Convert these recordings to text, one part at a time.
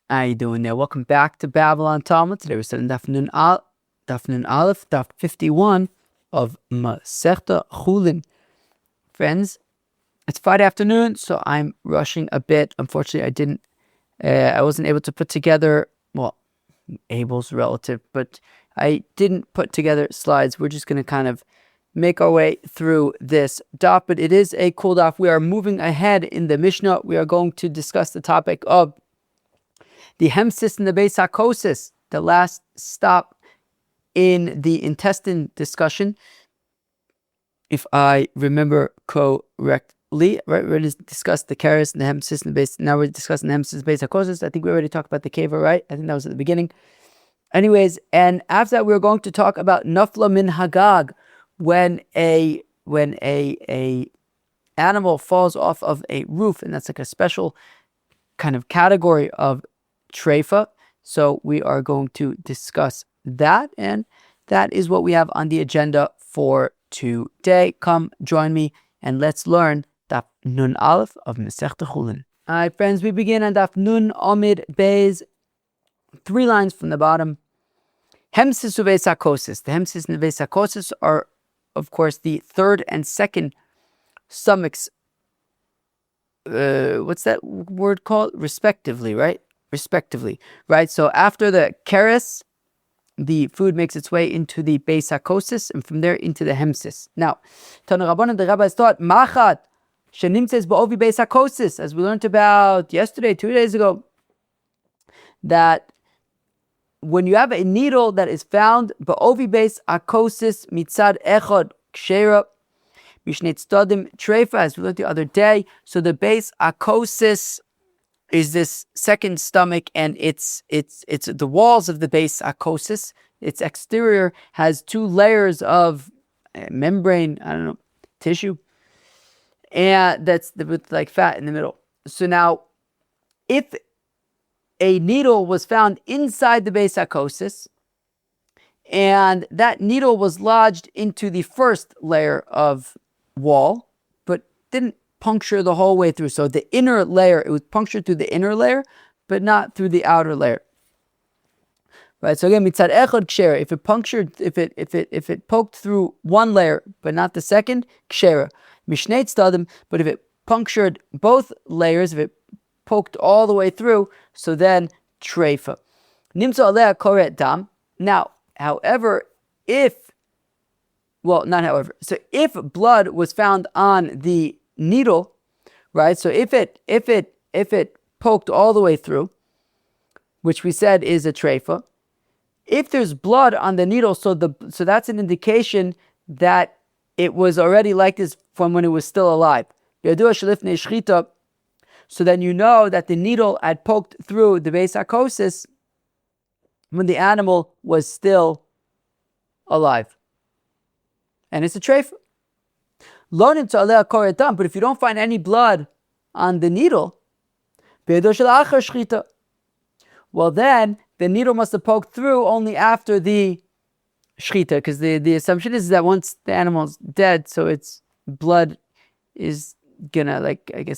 How you doing there? Welcome back to Babble on Talmud. Today we're studying Daf Nun Aleph, Daf 51 of Masechta Chullin. Friends, it's Friday afternoon, so I'm rushing a bit. Unfortunately, I wasn't able to put together, able's relative, but I didn't put together slides. We're just going to kind of make our way through this daf, but it is a cool daf. We are moving ahead in the Mishnah. We are going to discuss the topic of the Hemses and the beis, hakosos, the last stop in the intestine discussion, if I remember correctly. Right, we already discussed the keres and the Hemses and the beis. Now we're discussing the Hemses, beis, hakosos. I think we already talked about the keva, right? I think that was at the beginning. Anyways, and after that, we're going to talk about nafla min hagag, when a animal falls off of a roof, and that's like a special kind of category of treifa. So we are going to discuss that, and that is what we have on the agenda for today. Come join me and let's learn Daf Nun Aleph of Masechta Chullin. All right, friends, we begin on Daf Nun Amid beis, 3 lines from the bottom. Hemses beis hakosos. The Hemses and the beis hakosos are, of course, the third and second stomachs. What's that word called? Respectively, right? Respectively, right? So after the keres, the food makes its way into the beis hakosos, and from there into the Hemses. Now, Tana Rabbanan, the rabbis taught machat shenimtzes ba'ovi beis hakosos, as we learned about yesterday, 2 days ago, that when you have a needle that is found ba'ovi beis hakosos mitzad echad kshera mishnei tzadim treifa, as we learned the other day. So the beis hakosos is this second stomach, and it's the walls of the beis hakosos. Its exterior has 2 layers of membrane, tissue, and that's with like fat in the middle. So now, if a needle was found inside the beis hakosos, and that needle was lodged into the first layer of wall, but didn't puncture the whole way through. So the inner layer, it was punctured through the inner layer, but not through the outer layer. Right. So again, mitzad echad kshera. If it punctured, if it poked through one layer but not the second, kshera. Mishnei tzadim. But if it punctured both layers, if it poked all the way through, so then treifa. Nimtza alea koret dam. Now, however, if blood was found on the needle, right? So if it poked all the way through, which we said is a treifa, if there's blood on the needle, so that's an indication that it was already like this from when it was still alive. So then you know that the needle had poked through the beis hakosos when the animal was still alive, and it's a treifa. But if you don't find any blood on the needle, well then the needle must have poked through only after the shchita, because the assumption is that once the animal's dead, so its blood is gonna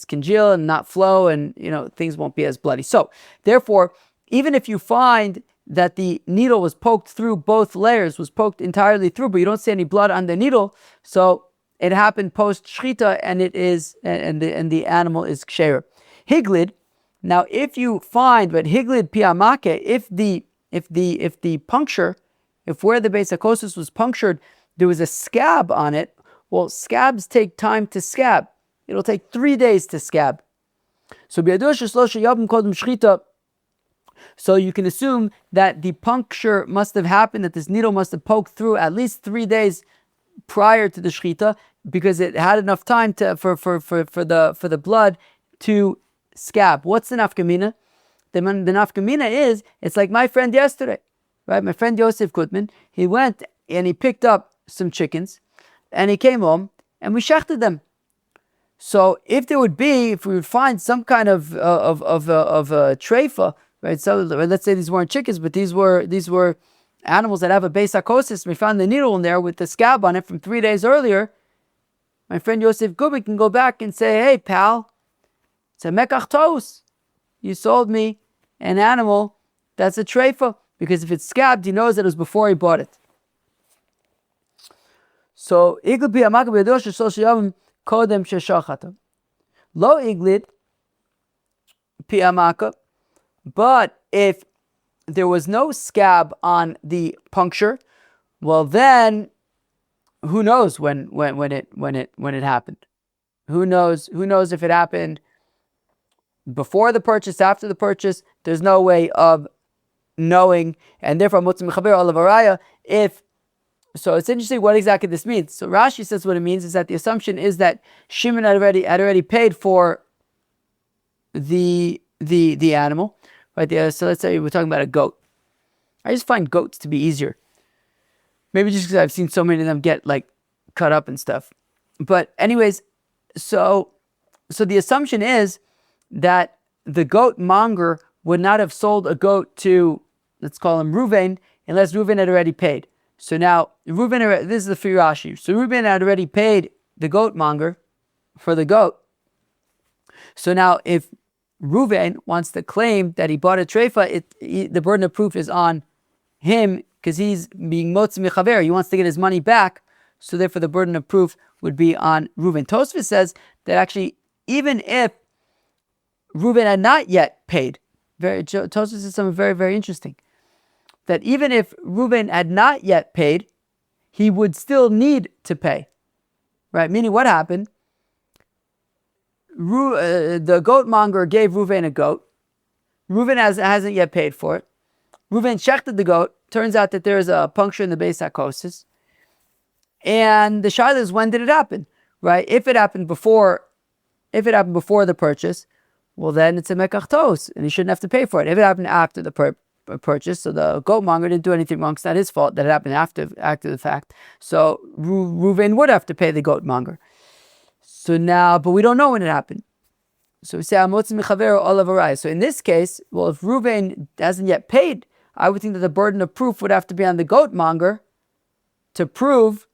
congeal and not flow, and things won't be as bloody. So therefore, even if you find that the needle was poked through both layers, was poked entirely through, but you don't see any blood on the needle, so it happened post shchita, and the animal is ksherer. Higlid. Now, if you find, but higlid piamake, if the puncture, if where the beis hakosos was punctured, there was a scab on it. Well, scabs take time to scab. It'll take 3 days to scab. So so you can assume that the puncture must have happened, that this needle must have poked through at least 3 days prior to the shchita, because it had enough time for the blood to scab. What's the nafkamina? The nafkamina is, it's like my friend yesterday, right? My friend Yosef Gutman, he went and he picked up some chickens, and he came home and we shechted them. So if we would find some kind of treifa, right? So let's say these weren't chickens, but these were animals that have a beis hakosos. We found the needle in there with the scab on it from 3 days earlier. My friend Yosef Gutman can go back and say, "Hey, pal, it's a mekach tos. You sold me an animal that's a treifa, because if it's scabbed, he knows that it was before he bought it. So iglid pi amaka b'yadosh shlosh yomim kodem sheshachata. Lo iglid pi amaka, but if there was no scab on the puncture, well then, who knows when it happened? Who knows if it happened before the purchase, after the purchase? There's no way of knowing, and therefore motzim mechaber olav araya. So it's interesting what exactly this means. So Rashi says what it means is that the assumption is that Shimon had already paid for the animal, right? So let's say we're talking about a goat. I just find goats to be easier. Maybe just because I've seen so many of them get like cut up and stuff. But anyways, so the assumption is that the goat monger would not have sold a goat to, let's call him Reuven, unless Reuven had already paid. So now, this is the Rashi. So Reuven had already paid the goat monger for the goat. So now, if Reuven wants to claim that he bought a treifa, the burden of proof is on him, because he's being motzi mechaver. He wants to get his money back. So therefore, the burden of proof would be on Reuven. Tosfos says that actually, even if Reuven had not yet paid, Tosfos says something very, very interesting. That even if Reuven had not yet paid, he would still need to pay. Right? Meaning what happened? The goat monger gave Reuven a goat. Reuven hasn't yet paid for it. Reuven shechted the goat. Turns out that there is a puncture in the beis hakosos. And the shaila is, when did it happen? Right? If it happened before the purchase, well then it's a mekach tos, and he shouldn't have to pay for it. If it happened after the purchase, so the goat monger didn't do anything wrong. It's not his fault that it happened after the fact. So Reuven would have to pay the goat monger. So now, but we don't know when it happened. So we say amotzi mechaver olav araya. So in this case, well, if Reuven hasn't yet paid, I would think that the burden of proof would have to be on the goat monger to prove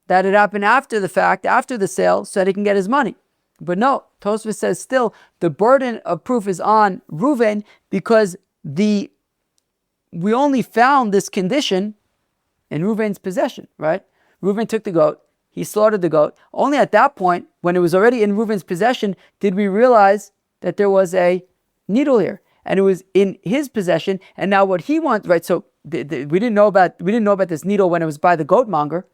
that it happened after the fact, after the sale, so that he can get his money. But no, Tosfos says still the burden of proof is on Reuven, because we only found this condition in Reuven's possession, right? Reuven took the goat, he slaughtered the goat. Only at that point, when it was already in Reuven's possession, did we realize that there was a needle here, and it was in his possession. And now what he wants, right? So we didn't know about this needle when it was by the goat monger.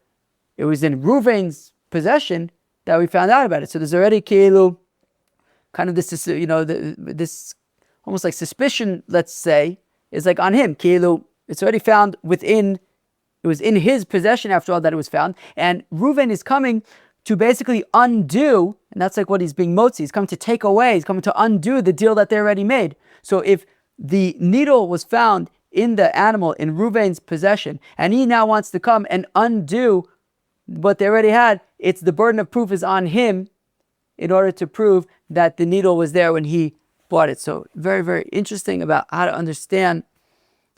It was in Reuven's possession that we found out about it. So there's already kind of this, this almost like suspicion, let's say, is like on him. It's already found it was in his possession after all that it was found. And Reuven is coming to basically undo, and that's like what he's being motzi. He's coming to take away, he's coming to undo the deal that they already made. So if the needle was found in the animal in Reuven's possession, and he now wants to come and undo what they already had, it's the burden of proof is on him in order to prove that the needle was there when he bought it. So very, very interesting about how to understand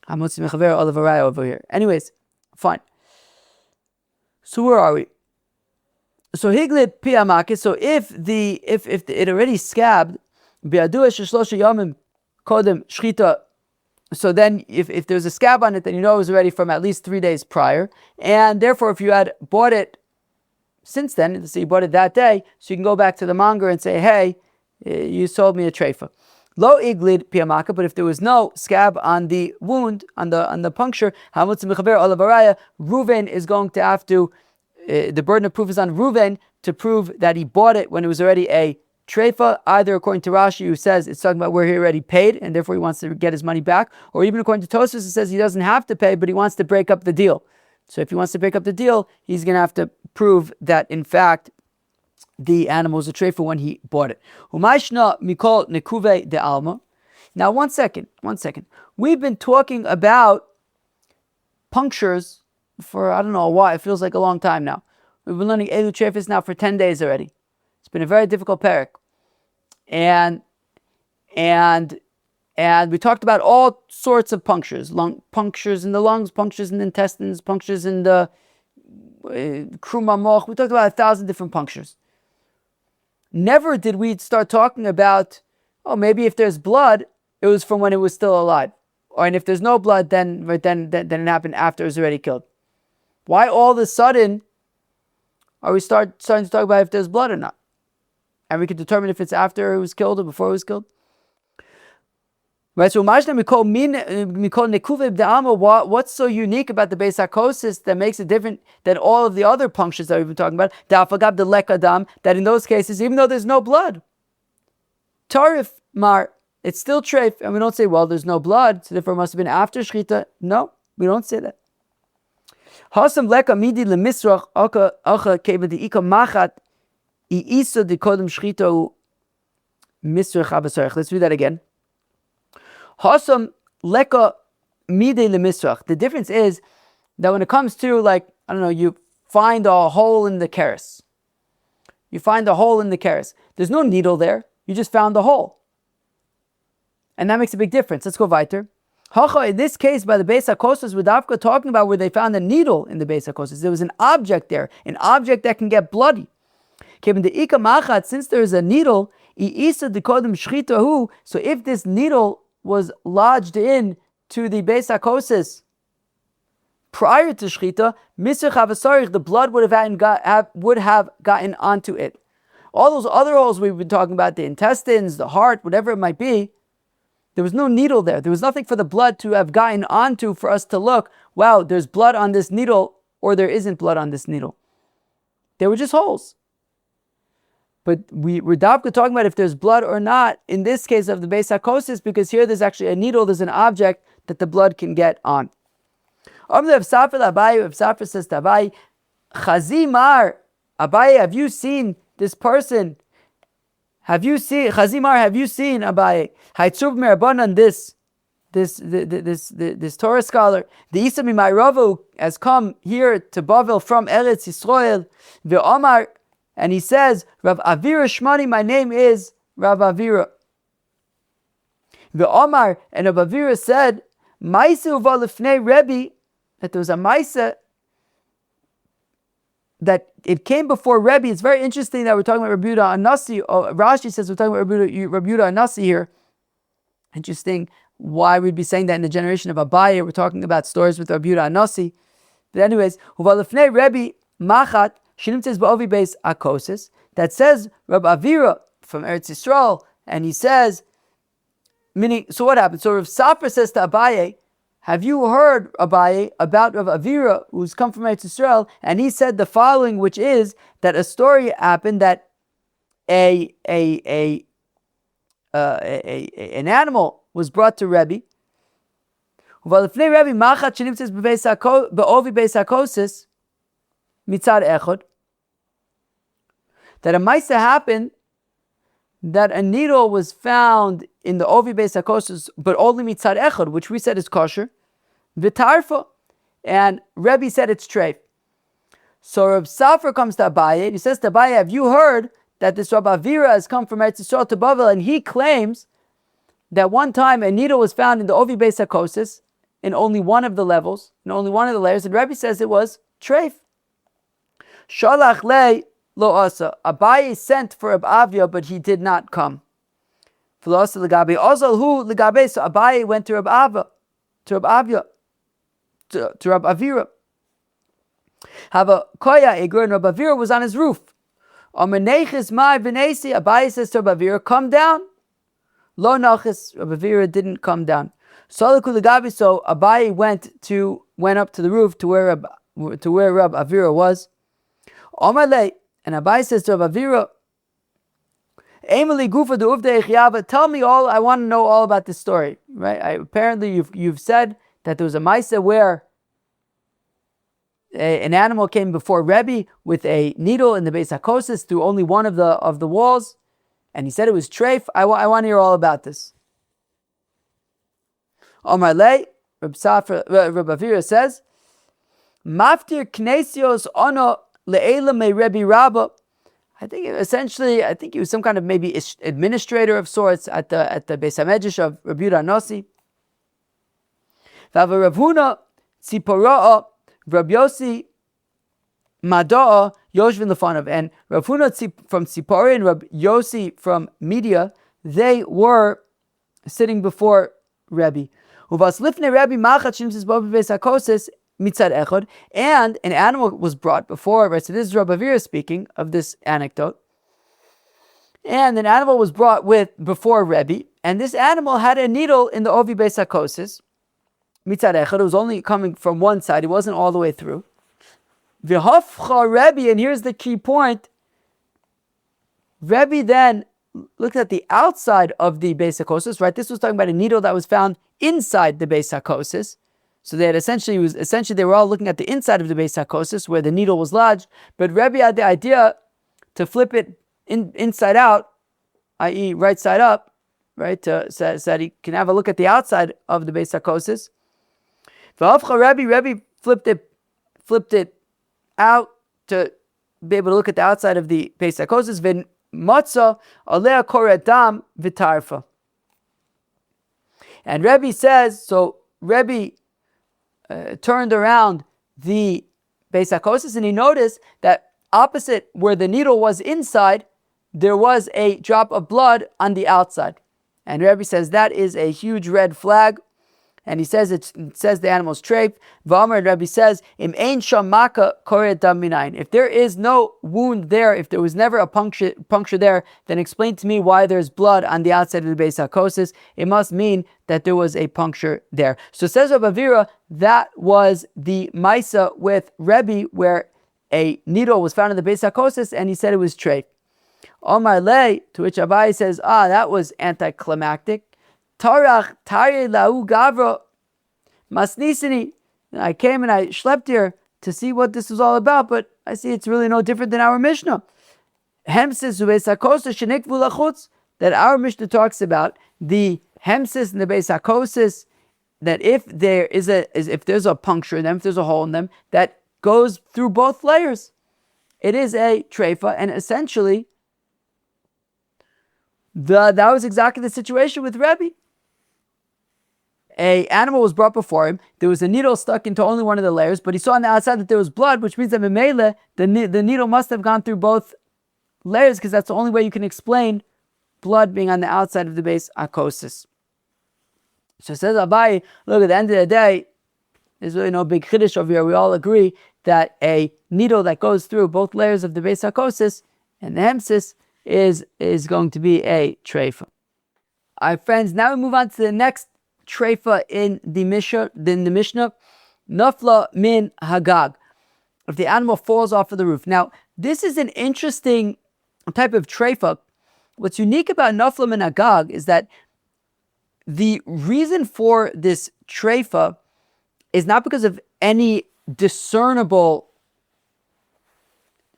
Hamotzi Mechaver Olav Araya over here. Anyways, fine. So where are we? So Higlid Piamakis. So if it already scabbed, Biadua Sheshlosha Yomim Kodem Shchita. So then if there's a scab on it, then you know it was already from at least 3 days prior. And therefore, if you had bought it since then, so you bought it that day, so you can go back to the monger and say, hey, you sold me a treifa. Lo iglid piamaka, but if there was no scab on the wound, on the puncture, Hamutz Mechaber Olav Araya, Reuven is going to have to, the burden of proof is on Reuven to prove that he bought it when it was already a treifa, either according to Rashi, who says it's talking about where he already paid and therefore he wants to get his money back, or even according to Tosfos, it says he doesn't have to pay, but he wants to break up the deal. So if he wants to break up the deal, he's going to have to prove that in fact the animal was a treifa when he bought it. Umayshna mikol nekuve de alma. Now one second. We've been talking about punctures for I don't know why, it feels like a long time now. We've been learning Elu Treifas now for 10 days already. It's been a very difficult parak. And we talked about all sorts of punctures. Punctures in the lungs, punctures in the intestines, punctures in the kruma moch. We talked about 1,000 different punctures. Never did we start talking about, maybe if there's blood, it was from when it was still alive. And if there's no blood, then it happened after it was already killed. Why all of a sudden are we starting to talk about if there's blood or not? And we can determine if it's after it was killed or before it was killed. Right, so what's so unique about the beis hakosos that makes it different than all of the other punctures that we've been talking about? That in those cases, even though there's no blood, tarif mar, it's still treif, and we don't say, well, there's no blood, so therefore it must have been after shchita. No, we don't say that. Hasam leka midi lemisrach acha keva di ika machat I isa di kodem shchita misrach abasarach. Let's read that again. Hasam leka mide lemisrach. The difference is that when it comes to, like, I don't know, you find a hole in the keres. You find a hole in the keres. There's no needle there. You just found the hole. And that makes a big difference. Let's go weiter. Hacha, in this case, by the beis hakosos, we're talking about where they found a needle in the beis hakosos. There was an object there, an object that can get bloody. Since there is a needle, so if this needle was lodged in to the beis hakosos prior to shchita, the blood would have gotten onto it. All those other holes we've been talking about, the intestines, the heart, whatever it might be, there was no needle there. There was nothing for the blood to have gotten onto for us to look, wow, there's blood on this needle, or there isn't blood on this needle. They were just holes. But we're talking about if there's blood or not, in this case of the beis hakosos, because here there's actually a needle, there's an object that the blood can get on. Rav Safra says to Abaye, Chazimar, Abaye, have you seen this person? Have you seen Abaye? Haitzub Merabanan, this Torah scholar, the Isami Ma'iravu has come here to Babble from Eretz Yisrael, Ve'omar, and he says, Rav Avira Shmani, my name is Rav Avira. Ve'omar, and Rav Avira said, Maise uva lifnei Rebbe, that there was a Maise that it came before Rebbe. It's very interesting that we're talking about Rabbi Yehuda Anasi. Rashi says we're talking about Rabbi Yehuda Anasi here. Interesting why we'd be saying that in the generation of Abaye. We're talking about stories with Rabbi Yehuda Anasi. But anyways, Uvalefnei Rebbe Machat Shinim says Ba'ovi beis hakosos. That says Rabbi Avira from Eretz Yisrael, and he says, meaning, so what happened? So Rav Safra says to Abaye, have you heard, Abaye, about Rav Avira, who's come from Eretz Yisrael? And he said the following, which is that a story happened that an animal was brought to Rebbe. That a maisa happened that a needle was found in the ovi beis hakosos, but only mitzad echad, which we said is kosher, v'tarfa, and Rebbe said it's treif. So Rav Safra comes to Abaye, and he says to Abaye, have you heard that this Rabbi Avira has come from Eretz Yisrael to Babble, and he claims that one time a needle was found in the ovi beis hakosos, in only one of the levels, in only one of the layers, and Rebbe says it was treif. Shalach lei lo asa. Abaye sent for Reb Avia, but he did not come. Philosophy legabe ozal hu legabe. So Abaye went to Reb Avia, to Reb Avira. Have a koya egur, and Reb Avira was on his roof. Ameneches mai v'nesi. Abaye says to Reb Avira, come down. Lo nachis. Reb Avira didn't come down. So Abaye went up to the roof to where Reb Avira was. Omalei, and Abaye says to Reb Avira, Emily Gufa de Uvde Echiyava, tell me all, I want to know all about this story. Right? Apparently you've said that there was a Maisa where an animal came before Rebbe with a needle in the beis hakosos through only one of the walls, and he said it was treif. I want to hear all about this. Omar Lei, Reb Avira says, Maftir Knesios Ono Le'ela Me Rebbe Rabba. I think he was some kind of maybe administrator of sorts at the Beis HaMedrash of Rabbi Yehuda Anasi. V'ava Rav Huna Tziporoa Rabbi Yossi Mada'a Yoshvin Lefanav, and Rav Huna from Tzipori and Rabbi Yossi from Media, they were sitting before Rebbe. Uvas lifnei Rebbe machat shenimtzas bo beis hakosos mitzad echad, and an animal was brought before, right? So this is Rabbi Avira speaking of this anecdote. And an animal was brought before Rebbe, and this animal had a needle in the ovi beis hakosos mitzad echad. It was only coming from one side; it wasn't all the way through. V'hafcha Rebbe, and here's the key point. Rebbe then looked at the outside of the beis hakosos, right? This was talking about a needle that was found inside the beis hakosos. So they had essentially they were all looking at the inside of the beis hakosos where the needle was lodged. But Rebbe had the idea to flip it inside out, i.e., right side up, right? So that he can have a look at the outside of the beis hakosos. Rebbe flipped it out to be able to look at the outside of the beis hakosos. Matzah alea koredam v'tarfa. And Rebbe says, so Rebbe turned around the beis hakosos and he noticed that opposite where the needle was inside, there was a drop of blood on the outside. And Rebbe says that is a huge red flag. And he says it says the animal's treif. V'amar, Rebbe says, Im ein sham maka koret dam minayin. If there is no wound there, if there was never a puncture there, then explain to me why there's blood on the outside of the beis hakosos. It must mean that there was a puncture there. So says Rabbi Avira, that was the Maisa with Rebbe, where a needle was found in the beis hakosos, and he said it was treif. Omar lei, to which Abai says, that was anticlimactic. Tarach Tari Lau Gavra Masnisini. I came and I schlepped here to see what this was all about, but I see it's really no different than our Mishnah. Hemses beis hakosos shenikvu lachutz, that our Mishnah talks about the Hemses and the beis hakosos, that if there's a puncture in them, if there's a hole in them, that goes through both layers. It is a treifa, and essentially that was exactly the situation with Rebbe. A animal was brought before him. There was a needle stuck into only one of the layers, but he saw on the outside that there was blood, which means that Memele, the needle must have gone through both layers, because that's the only way you can explain blood being on the outside of the beis hakosos. So it says Abai, look, at the end of the day, there's really no big chiddush over here. We all agree that a needle that goes through both layers of the beis hakosos and the Hemses is going to be a treifa. All right, friends, now we move on to the next treifa in the Mishnah. Nafla min hagag. If the animal falls off of the roof. Now, this is an interesting type of treifa. What's unique about nafla min hagag is that the reason for this treifa is not because of any discernible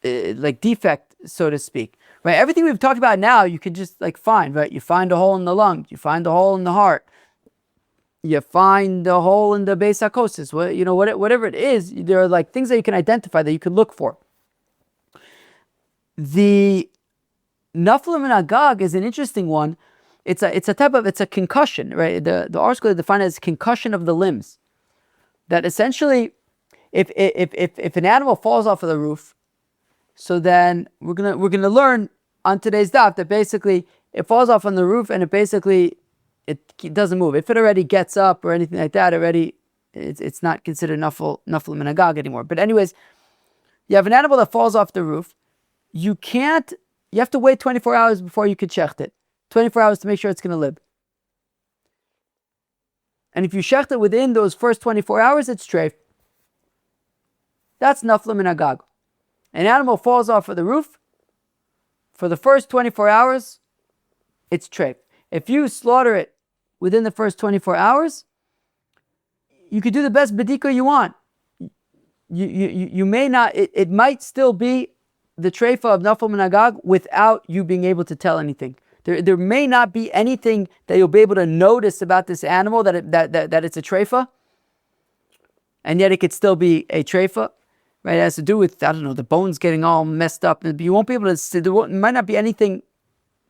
defect, so to speak. Right? Everything we've talked about now, you can just find, right? You find a hole in the lung, you find a hole in the heart, you find a hole in the beis hakosos. Whatever it is, there are things that you can identify, that you can look for. The nafla min hagag is an interesting one. It's a concussion, right? The article defined it as concussion of the limbs. That essentially, if an animal falls off of the roof, so then we're gonna learn on today's daf that basically it falls off on the roof and it doesn't move. If it already gets up or anything like that, it's not considered nafla min hagag anymore. But anyways, you have an animal that falls off the roof. You have to wait 24 hours before you could shecht it. 24 hours to make sure it's going to live. And if you shecht it within those first 24 hours, it's treif. That's nafla min hagag. An animal falls off of the roof. For the first 24 hours, it's treif. If you slaughter it within the first 24 hours, you could do the best bedika you want. You may not, it might still be the treifa of nafla min hagag without you being able to tell anything. There may not be anything that you'll be able to notice about this animal that it's a treifa, and yet it could still be a treifa, right? It has to do with, the bones getting all messed up. You won't be able to see, there might not be anything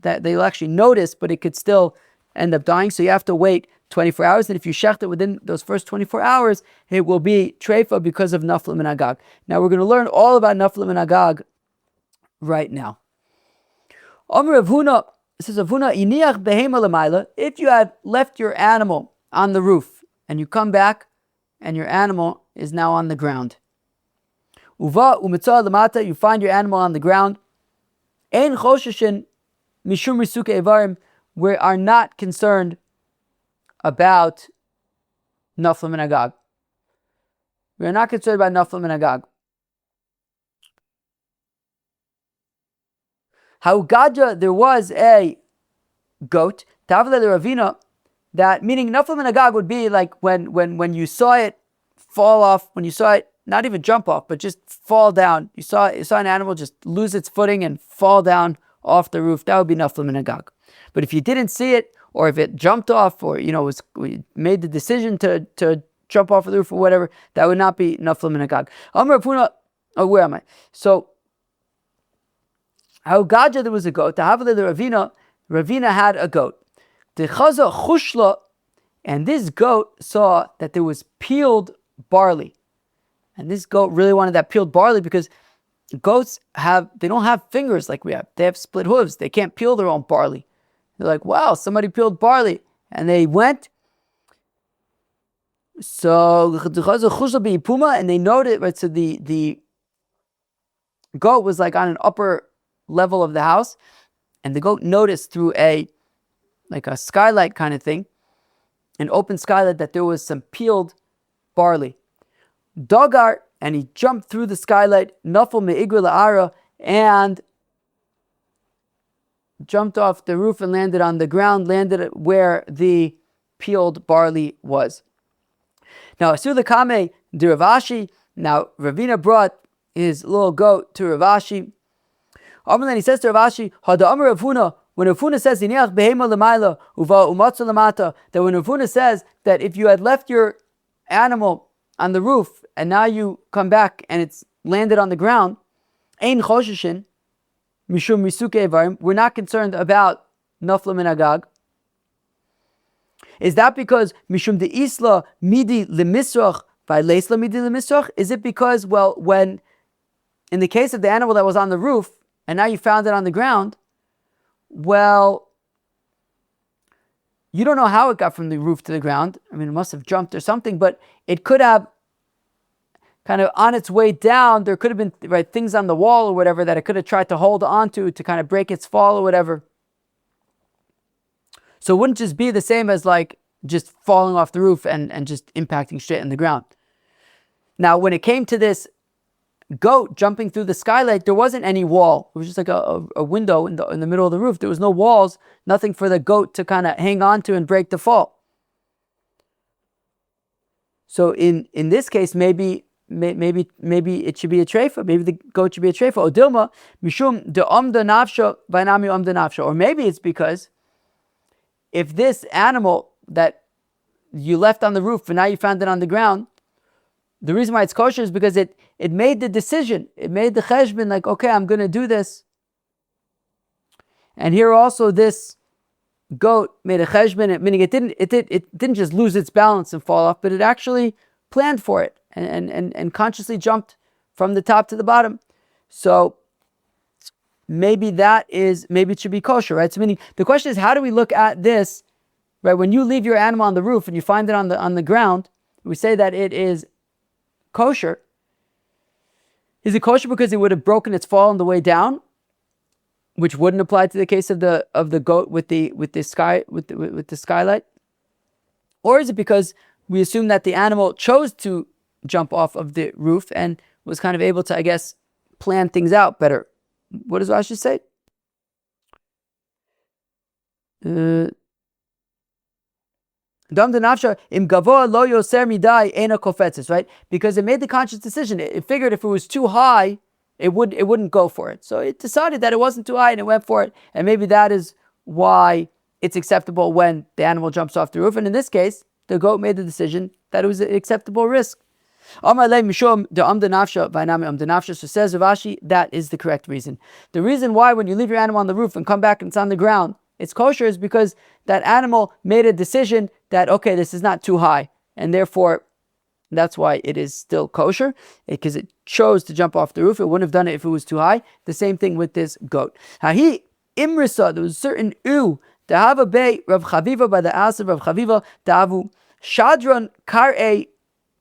that you'll actually notice, but it could still end up dying. So you have to wait 24 hours, and if you shecht it within those first 24 hours, it will be treifa because of nafla min hagag. Now we're going to learn all about nafla min hagag right now. Amr Rav Huna, It says, Avuna iniach behema lemaila. If you had left your animal on the roof and you come back and your animal is now on the ground. Uva umitzah lamata, you find your animal on the ground. Ein chosheshin mishum risuke evarim, we are not concerned about naflam and agag. We are not concerned about naflam and agag. Haugadja, there was a goat, Tavle the Ravina, that meaning naflam and agag would be like when you saw it fall off, when you saw it not even jump off, but just fall down. You saw an animal just lose its footing and fall down off the roof. That would be naflam and agag. But if you didn't see it, or if it jumped off, or made the decision to jump off the roof or whatever, that would not be naflam and agag. Amar Puna, where am I? So Haugadja, there was a goat. Tahavle the Ravina had a goat. The chaza chushla, and this goat saw that there was peeled barley. And this goat really wanted that peeled barley because goats they don't have fingers like we have. They have split hooves. They can't peel their own barley. They're like, wow, somebody peeled barley. And they went. So the chaza chushla beipuma, and they noted, right, so the goat was like on an upper level of the house, and the goat noticed through a skylight kind of thing, an open skylight, that there was some peeled barley. Dogar, and he jumped through the skylight, nafal me'igri la'ara, and jumped off the roof and landed on the ground, landed where the peeled barley was. Now, Asur the Kame de Ravashi, now Ravina brought his little goat to Ravashi. Then he says to Ravashi, Hada Amar Ravuna, when Ravuna says, Iniach behema lemaila, uva umatzu lamata, that when Ravuna says that if you had left your animal on the roof and now you come back and it's landed on the ground, ein chosheshin, mishum risuke evarim, we're not concerned about naflam and agag. Is that because mishum de isla midi lemisrach by leisla midi lemisrach? Is it because, well, when in the case of the animal that was on the roof, and now you found it on the ground, well, you don't know how it got from the roof to the ground. I mean, it must have jumped or something, but it could have kind of on its way down, there could have been things on the wall or whatever that it could have tried to hold on to kind of break its fall or whatever. So it wouldn't just be the same as like just falling off the roof and just impacting straight on the ground. Now, when it came to this goat jumping through the skylight, there wasn't any wall. It was just like a window in the middle of the roof. There was no walls, nothing for the goat to kind of hang on to and break the fall. So in this case, maybe it should be a treifa. Maybe the goat should be a treifa. Odilma mishum de amda nafsha v'nami amda nafsha. Or maybe it's because if this animal that you left on the roof and now you found it on the ground, the reason why it's kosher is because it made the decision. It made the cheshbon, like, okay, I'm going to do this. And here also this goat made a cheshbon, meaning it didn't just lose its balance and fall off, but it actually planned for it and consciously jumped from the top to the bottom. So maybe it should be kosher, right? So meaning the question is, how do we look at this, right? When you leave your animal on the roof and you find it on the ground, we say that it is kosher. Is it kosher because it would have broken its fall on the way down, which wouldn't apply to the case of the goat with the skylight? Or is it because we assume that the animal chose to jump off of the roof and was kind of able to, I guess, plan things out better? What does Rashi say? Right? Because it made the conscious decision. It figured if it was too high, it wouldn't go for it. So it decided that it wasn't too high and it went for it. And maybe that is why it's acceptable when the animal jumps off the roof. And in this case, the goat made the decision that it was an acceptable risk. So says Ravashi, that is the correct reason. The reason why when you leave your animal on the roof and come back and it's on the ground, it's kosher is because that animal made a decision that, okay, this is not too high. And therefore, that's why it is still kosher, because it chose to jump off the roof. It wouldn't have done it if it was too high. The same thing with this goat. Hahi Imrisa, there was a certain ew. Dahava Bey, Rav Chaviva, by the ass of Rav Chaviva, Davu Shadran Kar'e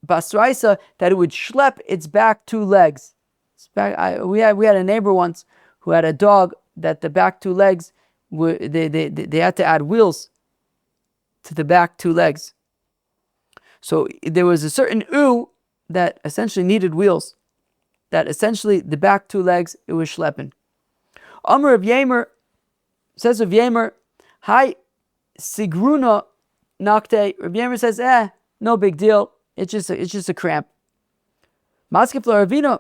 Basraisa, that it would schlep its back two legs. We had a neighbor once who had a dog that the back two legs, they had to add wheels to the back two legs. So there was a certain ew that essentially needed wheels, that essentially the back two legs, it was schlepping. Amr of Yemer, says of Yemer, Hi Sigruna Nakte. Rav Yemer says, no big deal. It's just a cramp. Maskef Ravina.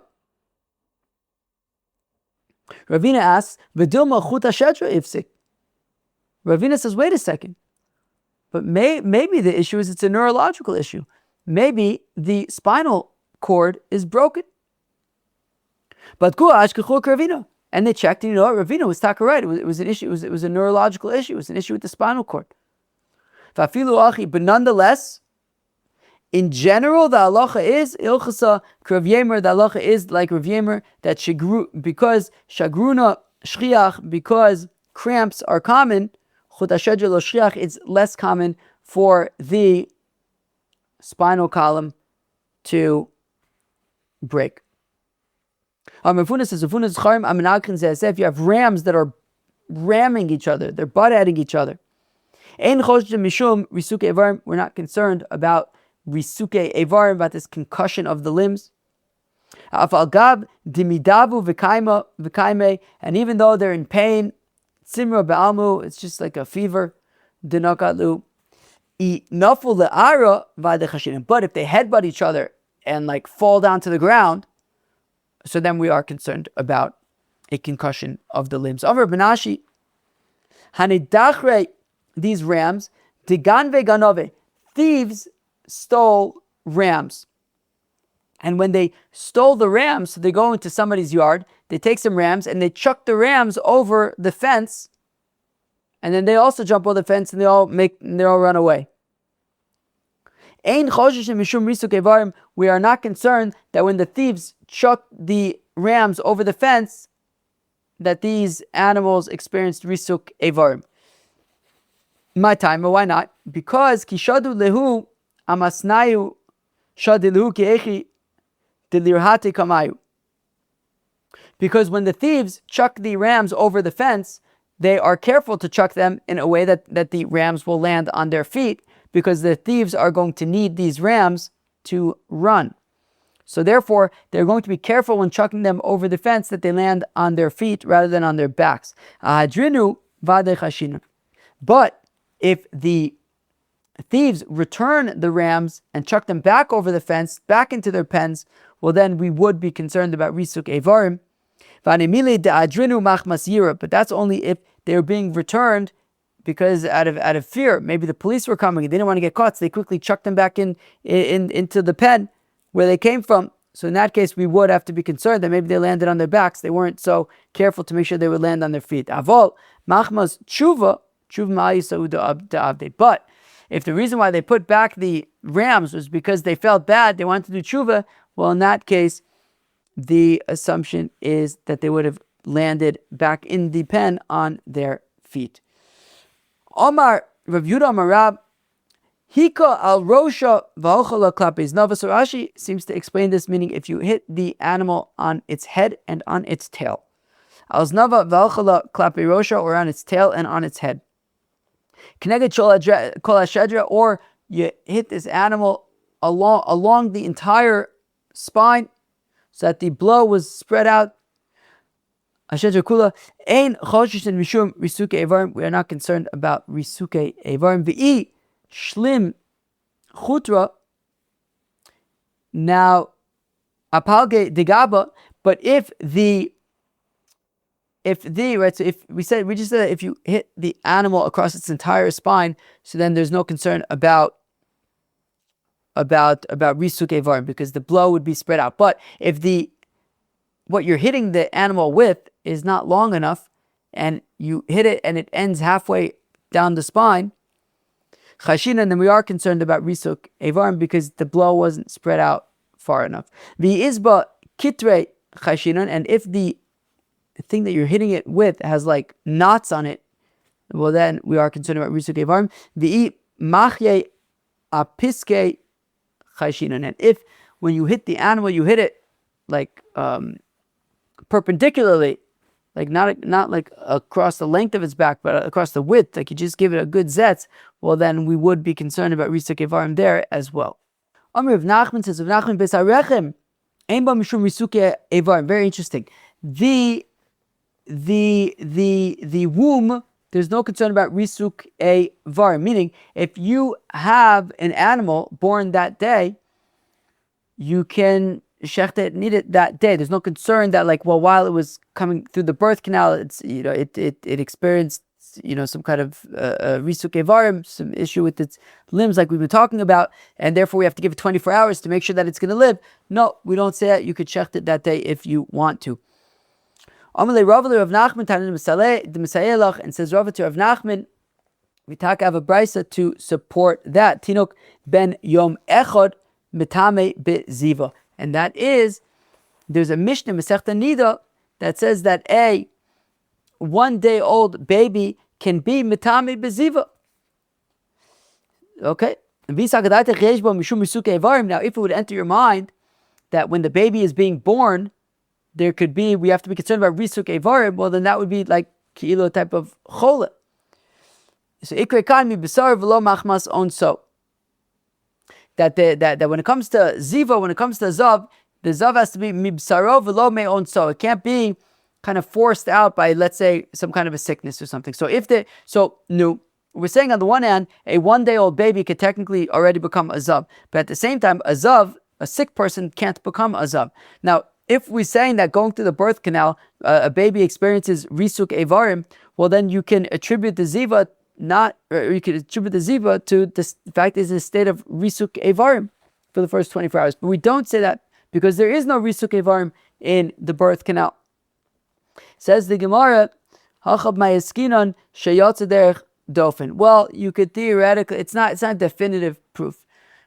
Ravina asks, V'dilma chuta shedra ifsik. Ravina says, wait a second. But maybe the issue is it's a neurological issue. Maybe the spinal cord is broken. But Ravina. And they checked, and Ravina was taka right. It was an issue. It was a neurological issue. It was an issue with the spinal cord. But nonetheless, in general, the halacha is ilchasa Rav Yemer. The halacha is like Rav Yemer, that because shagruna shchiach, because cramps are common, chut hashedra lo shchiach, it's less common for the spinal column to break. If you have rams that are ramming each other, they're butt-heading each other. We're not concerned about risuke evarim, about this concussion of the limbs. And even though they're in pain, it's just like a fever. But if they headbutt each other and like fall down to the ground, so then we are concerned about a concussion of the limbs. Amar Benashi, Hanidachre, these rams, Diganve Ganove, thieves stole rams. And when they stole the rams, so they go into somebody's yard, they take some rams and they chuck the rams over the fence, and then they also jump over the fence and they all run away. We are not concerned that when the thieves chuck the rams over the fence, that these animals experienced risuk evarim. My time, why not? Because kishadu lehu amasnayu shadilu kiechi delirhate kamayu. Because when the thieves chuck the rams over the fence, they are careful to chuck them in a way that the rams will land on their feet, because the thieves are going to need these rams to run. So therefore, they're going to be careful when chucking them over the fence that they land on their feet rather than on their backs. But if the thieves return the rams and chuck them back over the fence, back into their pens, well then we would be concerned about risuk evarim. But that's only if they're being returned because out of fear. Maybe the police were coming and they didn't want to get caught, so they quickly chucked them back into the pen where they came from. So in that case, we would have to be concerned that maybe they landed on their backs. They weren't so careful to make sure they would land on their feet. Avol machmas tshuva ma'isa. But if the reason why they put back the rams was because they felt bad, they wanted to do tshuva, well, in that case, the assumption is that they would have landed back in the pen on their feet. Omar Rav Yudah Marab Hika al Rosha v'ochala klapes nava. So Rashi seems to explain this, meaning if you hit the animal on its head and on its tail. Al znava v'ochala klape Rosha, or on its tail and on its head. Keneged kol hashedra, or you hit this animal along the entire spine, so that the blow was spread out. Hashedra kula ein choshishin mishum risuke evarim. We are not concerned about risuke evarim. V'i shlim chutra. Now apalge digaba. But if we just said that if you hit the animal across its entire spine, so then there's no concern about risuk evarim, because the blow would be spread out. But if what you're hitting the animal with is not long enough, and you hit it and it ends halfway down the spine, chashinan, then we are concerned about risuk evarim because the blow wasn't spread out far enough. The isba kitre chashinan, and if the thing that you're hitting it with has like knots on it, well then we are concerned about risuk evarim. V'i machye apiske chayshinan. And if when you hit the animal, you hit it like perpendicularly, like not like across the length of its back, but across the width, like you just give it a good zetz, well then we would be concerned about risuk evarim there as well. Amr of Nachman says, of Nachman beis harechem ein ba mishum risuk evarim. Very interesting. The womb, there's no concern about risuk evarim, meaning if you have an animal born that day, you can shecht it and eat it that day. There's no concern that like, well, while it was coming through the birth canal, it's it experienced some kind of risuk evarim, some issue with its limbs like we've been talking about, and therefore we have to give it 24 hours to make sure that it's going to live. No, we don't say that. You could shecht it that day if you want to. Amalei Ravale Rav Nachman Tanin the Misayelach, and says Rav to Rav Nachman, we talk have a brisa to support that. Tinok ben yom echad mitame beziva. And that is, there's a Mishnah, Masechta Nida, that says that a 1-day-old baby can be mitame beziva. Okay? Now, if it would enter your mind that when the baby is being born, we have to be concerned about risuk evarim, well then that would be like kilo type of chola. So ikre kan mi besar v'lo machmas onso. That when it comes to ziva, when it comes to zav, the zav has to be mibsaro v'lo me onso. It can't be kind of forced out by, let's say, some kind of a sickness or something. So we're saying on the one hand, a 1-day-old baby could technically already become a zav, but at the same time, a zav, a sick person, can't become a zav. Now, if we're saying that going through the birth canal, a baby experiences risuk evarim, well then you can attribute the ziva to the fact is in a state of risuk evarim for the first 24 hours. But we don't say that because there is no risuk evarim in the birth canal. Says the Gemara, Hachab mayaskinon sheyotze derech dofen. Well, you could theoretically, it's not definitive proof,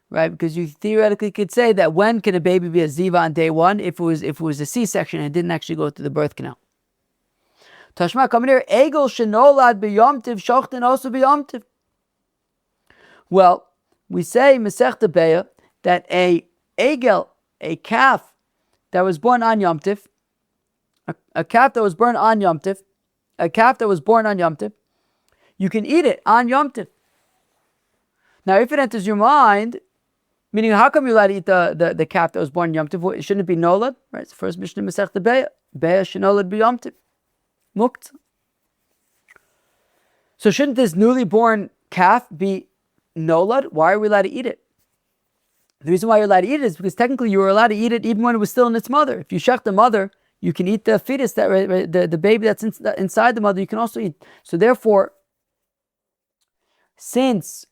right? Because you theoretically could say that when can a baby be a ziva on day one if it was a C-section and it didn't actually go through the birth canal. Tashma, come here. Egel shenolad b'yomtiv shochten also b'yomtiv. Well, we say Masechta Beya that a egel, a calf that was born on Yom Tiv, a calf that was born on Yom Tiv, you can eat it on Yom Tiv. Now, if it enters your mind, meaning how come you're allowed to eat the calf that was born on Yom Tiv? Shouldn't it be nolad? Right, it's the first Mishnah Masechta Beya. Beya shenolad b'Yom Tiv. Mukt. So shouldn't this newly born calf be nolad? Why are we allowed to eat it? The reason why you're allowed to eat it is because technically you were allowed to eat it even when it was still in its mother. If you shech the mother, you can eat the fetus, the baby that's inside the mother, you can also eat. So therefore, since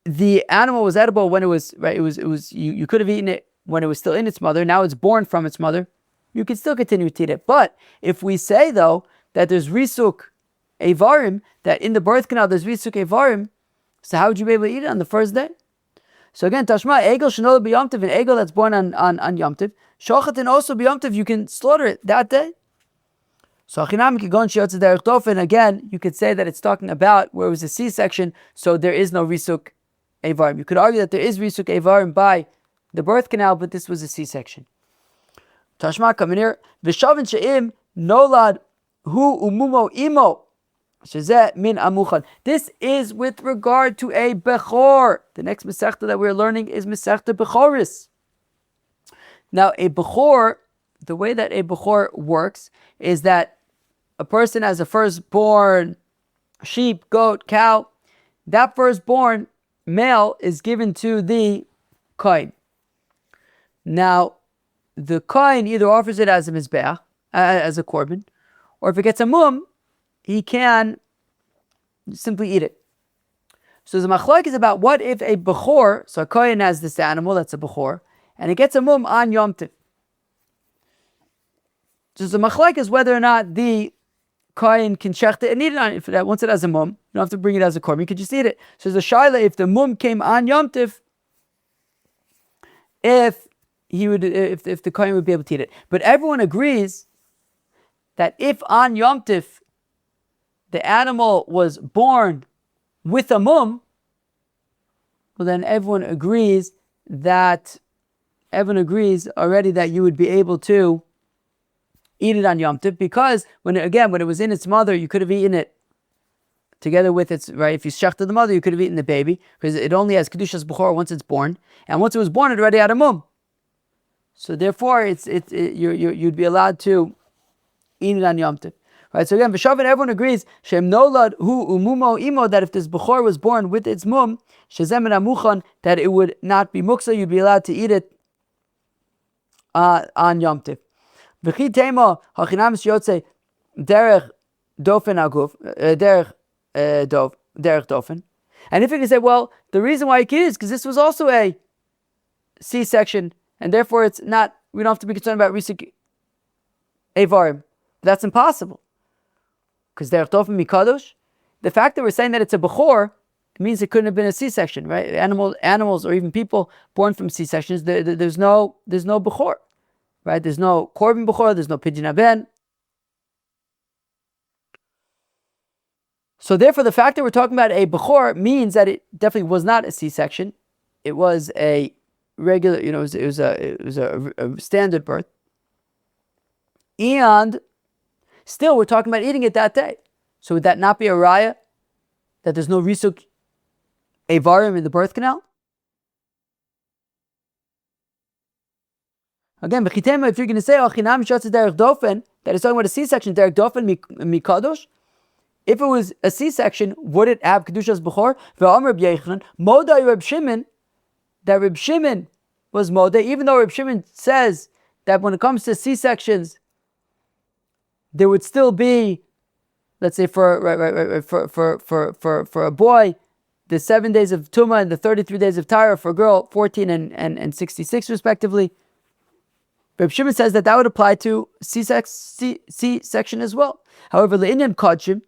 the animal was edible when it was, right, you could have eaten it when it was still in its mother, now it's born from its mother, you can still continue to eat it. But if we say though that there's risuk evarim, that in the birth canal there's risuk evarim, so how would you be able to eat it on the first day? So again, Tashma, egel shenol b'yomtiv, an egel that's born on Yom Tiv, shochatin also b'yomtiv, you can slaughter it that day. So achinam kigon sheyotze derech dofen, again, you could say that it's talking about where it was a C-section, so there is no risuk evarim. You could argue that there is risuk evarim by the birth canal, but this was a C-section. Tashma, come in here. V'shavin she'im nolad hu umumo imo. Shezeh min amuchan. This is with regard to a bechor. The next Masechta that we're learning is Masechta Bechoris. Now, a bechor, the way that a bechor works is that a person has a firstborn sheep, goat, cow. That firstborn male is given to the kohen. Now, the kohen either offers it as a mizbeach, as a korban, or if it gets a mum, he can simply eat it. So the machlok is about what if a bechor, so a kohen has this animal that's a bechor, and it gets a mum on Yom Tiv. So the machlok is whether or not the kohen can shecht it and eat it once it has a mum. You don't have to bring it as a korban, you can just eat it. So the shaila, if the mum came on Yom Tiv, if the kohen would be able to eat it. But everyone agrees that if on Yom Tif the animal was born with a mum, well then everyone agrees already that you would be able to eat it on Yom Tif, because when it was in its mother, you could have eaten it together with its, right? If you shechted the mother, you could have eaten the baby, because it only has Kedushas Bechor once it's born, and once it was born, it already had a mum. So therefore, you'd be allowed to eat it on Yom Tif. Right, so again, V'shavin, everyone agrees, Shem Nolad Hu Umumo Imo, that if this Bechor was born with its mum, Shezem Amuchan, that it would not be muksa, you'd be allowed to eat it on Yom Tif. V'chi Tema Hachinam Yotze Derech Dofen Aguf Derech Dofen. And if you can say, well, the reason why you can eat it is because this was also a C-section, and therefore we don't have to be concerned about Risik Evarim. That's impossible. Because Derech Dofen Mikadosh, the fact that we're saying that it's a Bechor, it means it couldn't have been a C-section, right? Animals or even people born from C-sections, there's no Bechor, right? There's no Korban Bechor, there's no Pidyon Haben. So therefore, the fact that we're talking about a Bechor means that it definitely was not a C-section. It was a regular, it was a standard birth. And still, we're talking about eating it that day. So would that not be a raya that there's no risuk evarim in the birth canal? Again, if you're going to say that it's talking about a C-section, derech dofen mikadosh, if it was a C-section, would it have kedushas bechor? Ve'amar Reb Yochanan, modai Reb Shimon, that Reb Shimon was modai, even though Reb Shimon says that when it comes to C-sections, there would still be, let's say for a boy, the 7 days of Tumah and the 33 days of Tyra, for a girl, 14 and 66 respectively. Reb Shimon says that would apply to C-section as well. However, le'inyan kodshim,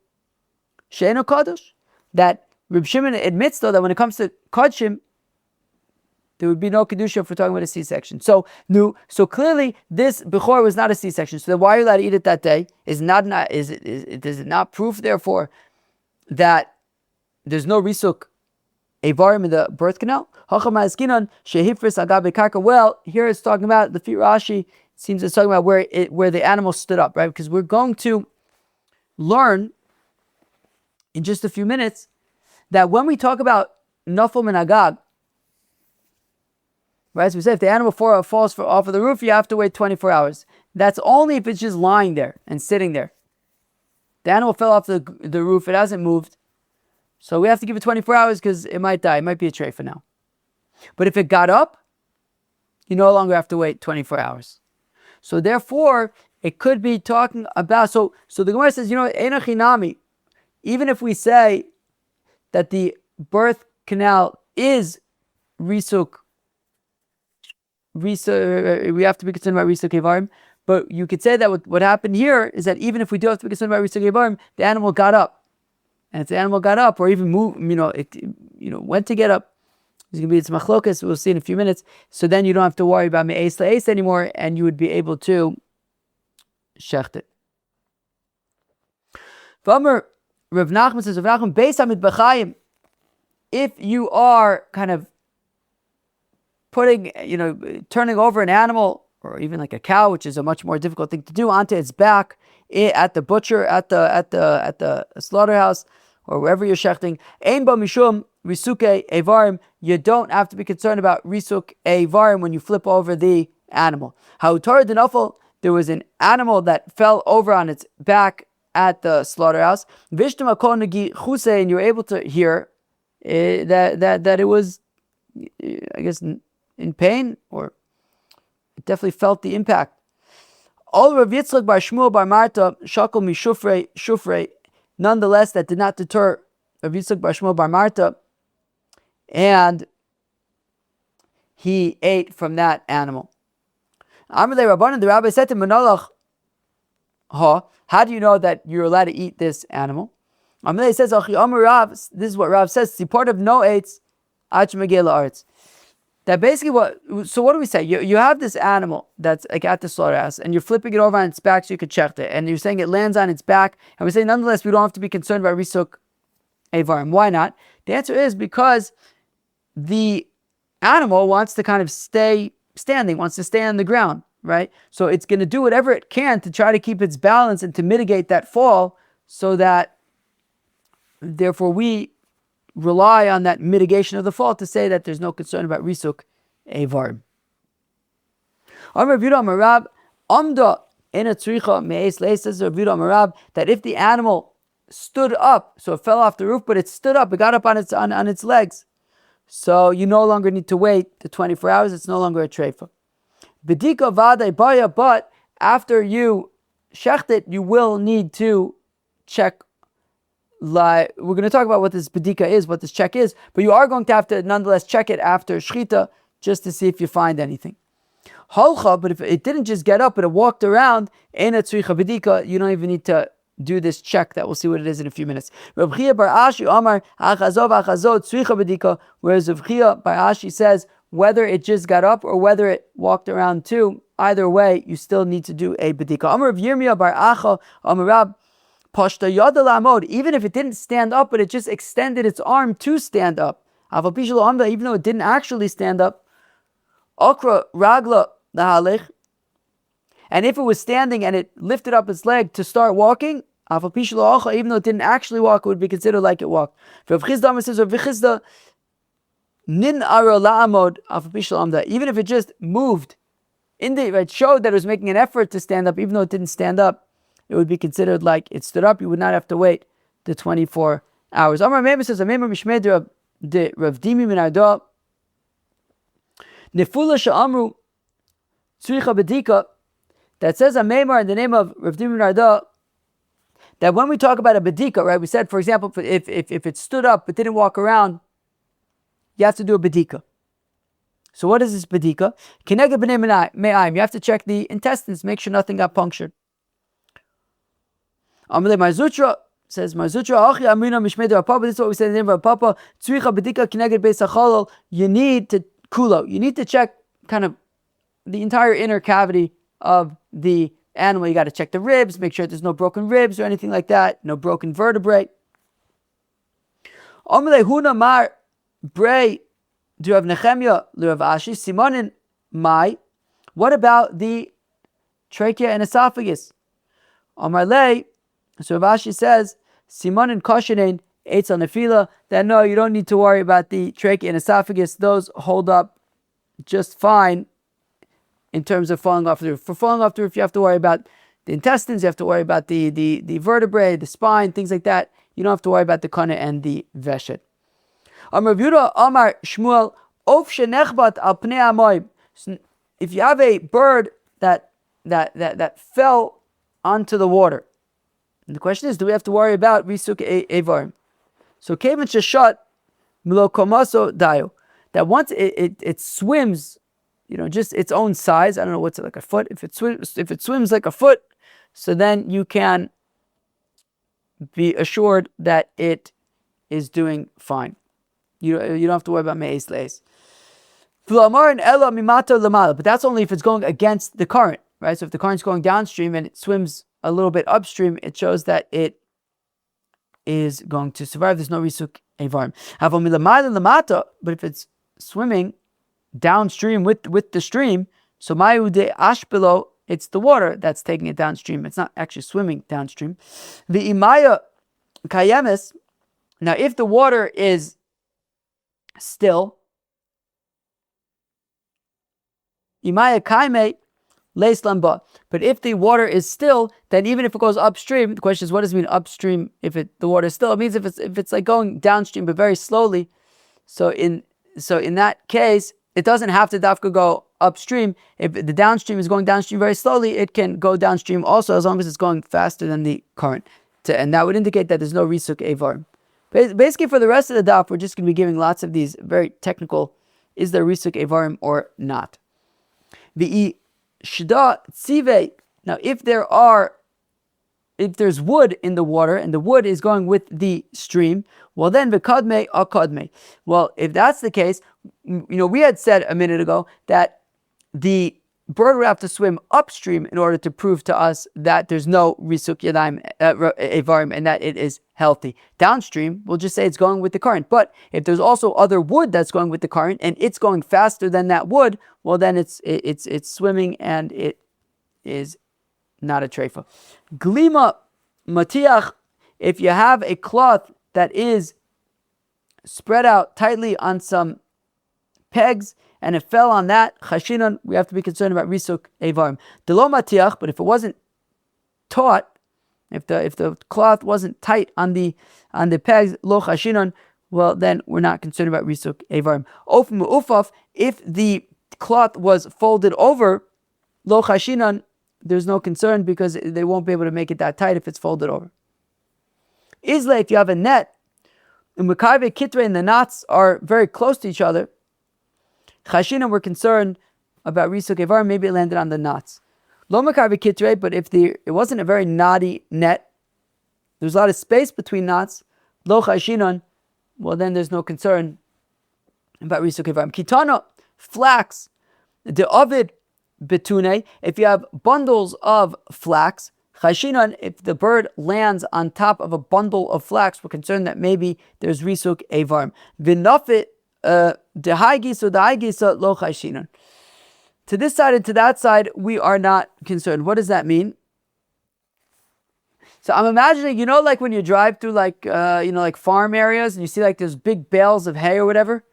she'eno kadosh, that Reb Shimon admits though that when it comes to kodshim, there would be no kedusha if we're talking about a C-section. So clearly this Bechor was not a C-section. So then why are you allowed to eat it that day? Does it not prove therefore that there's no risuk evarim in the birth canal? Well, here it's talking about the feet Rashi. It seems it's talking about where the animal stood up, right? Because we're going to learn in just a few minutes that when we talk about nafal min agag, right, so we say if the animal falls off of the roof, you have to wait 24 hours. That's only if it's just lying there and sitting there. The animal fell off the roof, it hasn't moved. So we have to give it 24 hours because it might die. It might be a treifa now. But if it got up, you no longer have to wait 24 hours. So therefore, it could be talking about, so the Gemara says, Einachinami, even if we say that the birth canal is risuk, we have to be concerned about risuk evarim, but you could say that what happened here is that even if we do have to be concerned about risuk evarim, the animal got up. And if the animal got up or even moved, went to get up, it's going to be its machlokas, we'll see in a few minutes. So then you don't have to worry about me'es la'es anymore, and you would be able to shecht it. V'amar Rav Nachman says, Rav Nachman, beis hamid b'chayim, if you are kind of turning over an animal, or even like a cow, which is a much more difficult thing to do, onto its back at the butcher, at the slaughterhouse, or wherever you're shechting, ein ba mishum risuke evarim, you don't have to be concerned about risuk evarim when you flip over the animal. Ha'utar denafel, there was an animal that fell over on its back at the slaughterhouse. Vishtam akol negi chuse, and you're able to hear that it was, I guess, in pain, or it definitely felt the impact. All Rav Yitzchak bar Shmuel bar Marta shakol mi shufrei. Nonetheless, that did not deter Rav Yitzchak bar Shmuel bar Marta, and he ate from that animal. Amalei Rabbanan, the rabbi said to Manalach, how do you know that you're allowed to eat this animal? Amalei says, this is what Rav says, Siport of no eitz, ach megel arts. That basically what do we say? You have this animal that's like at the slaughterhouse, and you're flipping it over on its back so you could check it, and you're saying it lands on its back, and we say nonetheless we don't have to be concerned about risuk avarim. Why not? The answer is because the animal wants to kind of stay standing, wants to stay on the ground, right? So it's going to do whatever it can to try to keep its balance and to mitigate that fall, so that therefore we rely on that mitigation of the fall to say that there's no concern about risuk avarim. Amar Rav Yudah Amar Rab Amda ena tzricha me'es leis, says Rav Yudah Amar Rab, that if the animal stood up, so it fell off the roof, but it stood up, it got up on its legs, so you no longer need to wait the 24 hours, it's no longer a treifa. Bedika vada baya, but after you shecht it, you will need to check. We're going to talk about what this bedika is, what this check is, but you are going to have to nonetheless check it after shchita just to see if you find anything. Halcha, but if it didn't just get up, but it walked around, ena tzricha bedika, you don't even need to do this check that we'll see what it is in a few minutes. Rav Chia bar Ashi Amar achazov tzricha bedika, whereas Rav Chia bar Ashi says whether it just got up or whether it walked around too, either way, you still need to do a bedika. Amar Rav Yirmiyah bar Acha Amar Rab Pashta yada la'amod, even if it didn't stand up, but it just extended its arm to stand up. Aval pishlo amda, even though it didn't actually stand up. Okra ragla lahalech, and if it was standing and it lifted up its leg to start walking, aval pishlo acha, even though it didn't actually walk, it would be considered like it walked. Rav Chisda says, Rav Chisda nin ara la'amod aval pishlo amda, even if it just moved, it showed that it was making an effort to stand up, even though it didn't stand up, it would be considered like it stood up. You would not have to wait the 24 hours. Amar Meimah says, Amemar Mishmei de Rav Dimi min Arda, Nefula she'amru tzricha bedika, that says Amemar in the name of Rav Dimi min Arda, that when we talk about a bedika, right, we said, for example, if it stood up but didn't walk around, you have to do a bedika. So what is this bedika? Kinega b'nei me'ayim, you have to check the intestines, make sure nothing got punctured. Amalei Marzutra says, Marzutra achi amrina mishmei de Papa. This is what we said in the name of Papa. Tzricha bedika kineged beis hachalal. You need to kulo. You need to check kind of the entire inner cavity of the animal. You got to check the ribs, make sure there's no broken ribs or anything like that, no broken vertebrae. Amalei huna mar brei du Rav Nechemia l'Rav Ashi simonin mai. What about the trachea and esophagus? Amalei. So Rav Ashi says, Simon and Koshenin, Eitz on Nefila, that no, you don't need to worry about the trachea and esophagus. Those hold up just fine in terms of falling off the roof. For falling off the roof, you have to worry about the intestines, you have to worry about the vertebrae, the spine, things like that. You don't have to worry about the kana and the veshet. Amar Yehuda Amar Shmuel, Of shenechbat al pnei hamayim. If you have a bird that fell onto the water, and the question is, do we have to worry about risuk avarim? So kevan sheshat milo komaso dayo, that once it swims, just its own size. I don't know what's it, like a foot. If it swims like a foot, so then you can be assured that it is doing fine. You don't have to worry about me'es leis. But that's only if it's going against the current, right? So if the current's going downstream and it swims a little bit upstream, it shows that it is going to survive. There's no risuk avarim. But if it's swimming downstream with the stream, so mayu de ashbilo, it's the water that's taking it downstream. It's not actually swimming downstream. The imaya kayemes. Now, if the water is still, imaya kaime leis lamba. But if the water is still, then even if it goes upstream, the question is, what does it mean upstream? If the water is still, it means if it's like going downstream but very slowly. So in that case, it doesn't have to dafka go upstream. If the downstream is going downstream very slowly, it can go downstream also, as long as it's going faster than the current. And that would indicate that there's no risuk avarim. Basically, for the rest of the daf, we're just going to be giving lots of these very technical, is there risuk avarim or not? The shida tzive. Now, if there are if there's wood in the water and the wood is going with the stream, well then v'kadmei akadmei. Well, if that's the case, we had said a minute ago that the bird would have to swim upstream in order to prove to us that there's no risuk yadayim evarim and that it is healthy. Downstream, we'll just say it's going with the current. But if there's also other wood that's going with the current and it's going faster than that wood, well then it's swimming and it is not a treifa. Glima matiach, if you have a cloth that is spread out tightly on some pegs and it fell on that, chashinan, we have to be concerned about risuk evarim. Delo matiach, but if it wasn't taut, if the cloth wasn't tight on the pegs, lo chashinan, well then we're not concerned about risuk evarim. Of mu'ufaf, if the cloth was folded over, lo chashinan, there's no concern because they won't be able to make it that tight if it's folded over. Isla, if you have a net, and Mekayve Kitre and the knots are very close to each other, Chashina, we're concerned about Risuk Evar, maybe it landed on the knots. Lo Mekayve Kitre, but if it wasn't a very knotty net, there's a lot of space between knots, Lo Chashinan, well then there's no concern about Risuk Evar. Kitana, flax, the Ovid Betune, if you have bundles of flax, Chashinan, if the bird lands on top of a bundle of flax, we're concerned that maybe there's risuk evarim. V'nafit dehaigisa dehaigisa lo chashinan. To this side and to that side, we are not concerned. What does that mean? So I'm imagining, like when you drive through like farm areas and you see like there's big bales of hay or whatever.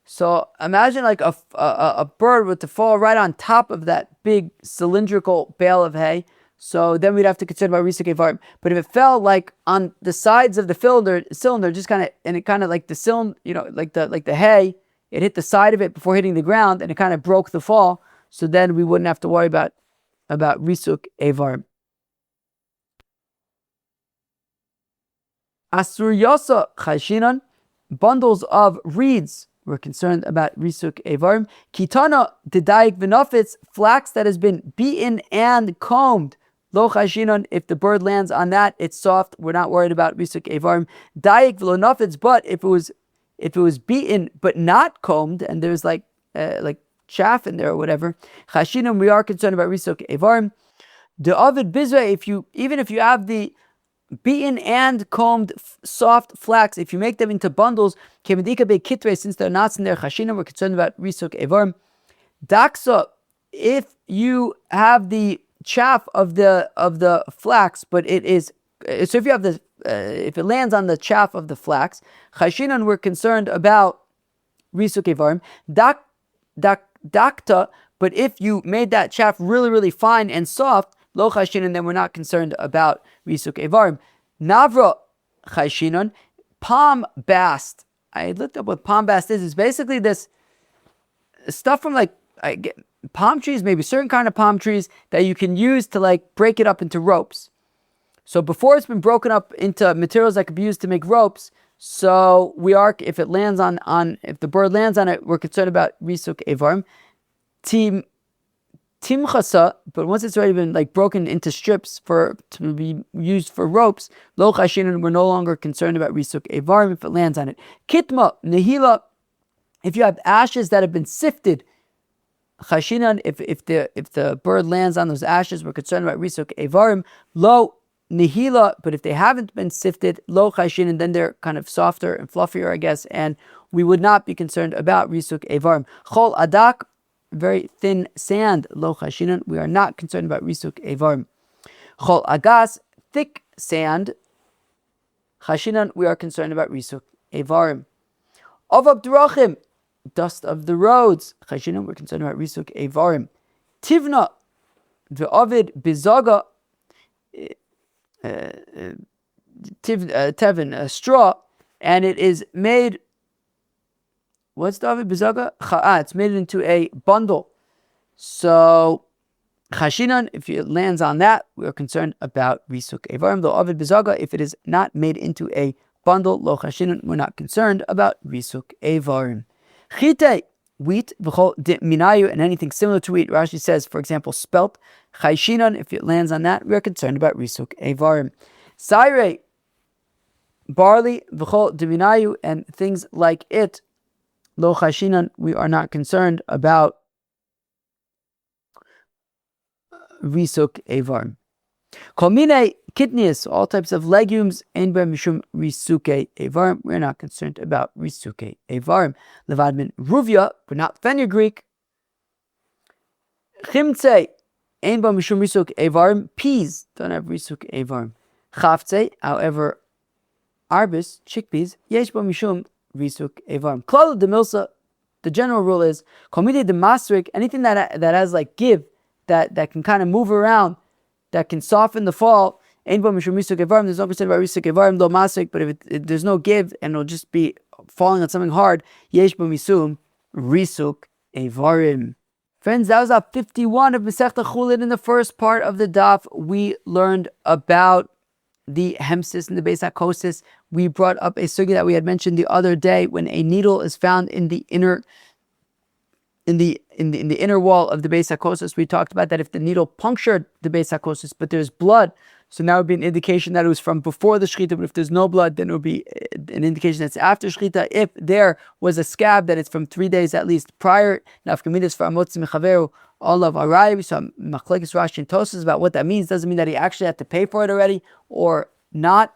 So imagine like a bird were to fall right on top of that big cylindrical bale of hay. So then we'd have to consider about risuk evarim. But if it fell like on the sides of the cylinder, just kind of, and it kind of like the cylinder, like the hay, it hit the side of it before hitting the ground, and it kind of broke the fall. So then we wouldn't have to worry about risuk evarim. Asur yasa chashinan, bundles of reeds. We're concerned about risuk evarim. Kitana dedaik v'nafitz, flax that has been beaten and combed. Lo chashinan, if the bird lands on that, it's soft. We're not worried about risuk evarim. Daik v'lo nafitz, but if it was beaten but not combed and there's like chaff in there or whatever, chashinan, we are concerned about risuk evarim. The avid bizra, even if you have the beaten and combed soft flax, if you make them into bundles, kemedika be kitre, since they're knots in there, chashinan, we're concerned about risuk evarim. Daksa, if you have the chaff of the flax, but it is so if you have if it lands on the chaff of the flax, chashinan, we're concerned about risuk evarim. Dakta, but if you made that chaff really really fine and soft, lo chashinan, then we're not concerned about risuk evarim. Navra chashinan, palm bast. I looked up what palm bast is. It's basically this stuff from palm trees, maybe certain kind of palm trees that you can use to break it up into ropes. So before it's been broken up into materials that could be used to make ropes, so if it lands if the bird lands on it, we're concerned about risuk evarim. Timchasa, but once it's already been broken into strips to be used for ropes, lo chashinan, we're no longer concerned about risuk evarim if it lands on it. Kitma, nehila, if you have ashes that have been sifted, chashinan, if the bird lands on those ashes, we're concerned about risuk evarim. Lo nihila, but if they haven't been sifted, lo chashinan, then they're kind of softer and fluffier, I guess, and we would not be concerned about risuk evarim. Chol adak, very thin sand, lo chashinan, we are not concerned about risuk evarim. Chol agas, thick sand, chashinan, we are concerned about risuk evarim. Avav drachim, dust of the roads, chashinan, we're concerned about risuk evarim. Tivna, ve'avid bizaga, tevin, straw, and it is made. What's the avid bizaga? It's made into a bundle. So chashinan, if it lands on that, we are concerned about risuk evarim. Though avid bizaga, if it is not made into a bundle, lo chashinan, we're not concerned about risuk evarim. Chite, wheat, v'chol minayu, and anything similar to wheat. Rashi says, for example, spelt, chayshinan, if it lands on that, we are concerned about risuk evarim. Saire, barley, v'chol minayu, and things like it, lo chayshinan, we are not concerned about risuk evarim. Kolmine kidneys, all types of legumes, ein ber mishum risuke evarim. We're not concerned about risuke evarim. Levadmin ruvia, but not fenugreek. Chimtze, ein ber mishum risuk evarim. Peas don't have risuk evarim. Chavtze, however, arbis, chickpeas, yesh ber mishum risuk evarim. Klal de milsa, the general rule is kolmine de masrik, anything that has like give, that can kind of move around, that can soften the fall. There's no percent about risuk evarim lo masik, but if there's no give and it'll just be falling on something hard, yesh bo misum risuk evarim. Friends, that was up 51 of Masechta Chullin. In the first part of the daf, we learned about the Hemses and the beis hakosos. We brought up a sugya that we had mentioned the other day when a needle is found in the inner inner wall of the beis hakosos. We talked about that if the needle punctured the beis hakosos, but there's blood, so now it would be an indication that it was from before the shechita. But if there's no blood, then it would be an indication that's after shechita. If there was a scab, that it's from 3 days at least prior. Nafkamidas for amotzi mechaveru olav arai. So machlekes Rashi and Tosas about what that means. Doesn't mean that he actually had to pay for it already or not.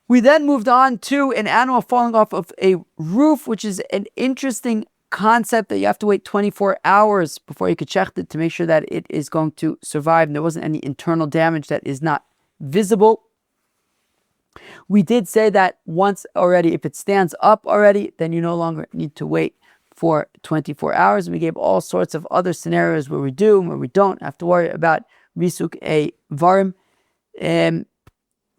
We then moved on to an animal falling off of a roof, which is an interesting concept that you have to wait 24 hours before you could check it to make sure that it is going to survive and there wasn't any internal damage that is not visible. We did say that once already, if it stands up already, then you no longer need to wait for 24 hours. And we gave all sorts of other scenarios where we do and where we don't have to worry about risuk evarim.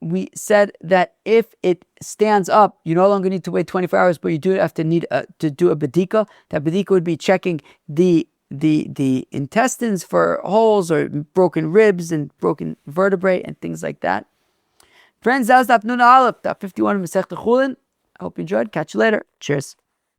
We said that if it stands up, you no longer need to wait 24 hours, but you do have to need to do a bedika. That bedika would be checking the intestines for holes or broken ribs and broken vertebrae and things like that. Friends, that was Daf Nun Aleph, Daf 51 of Masechta Chullin. I hope you enjoyed. Catch you later. Cheers.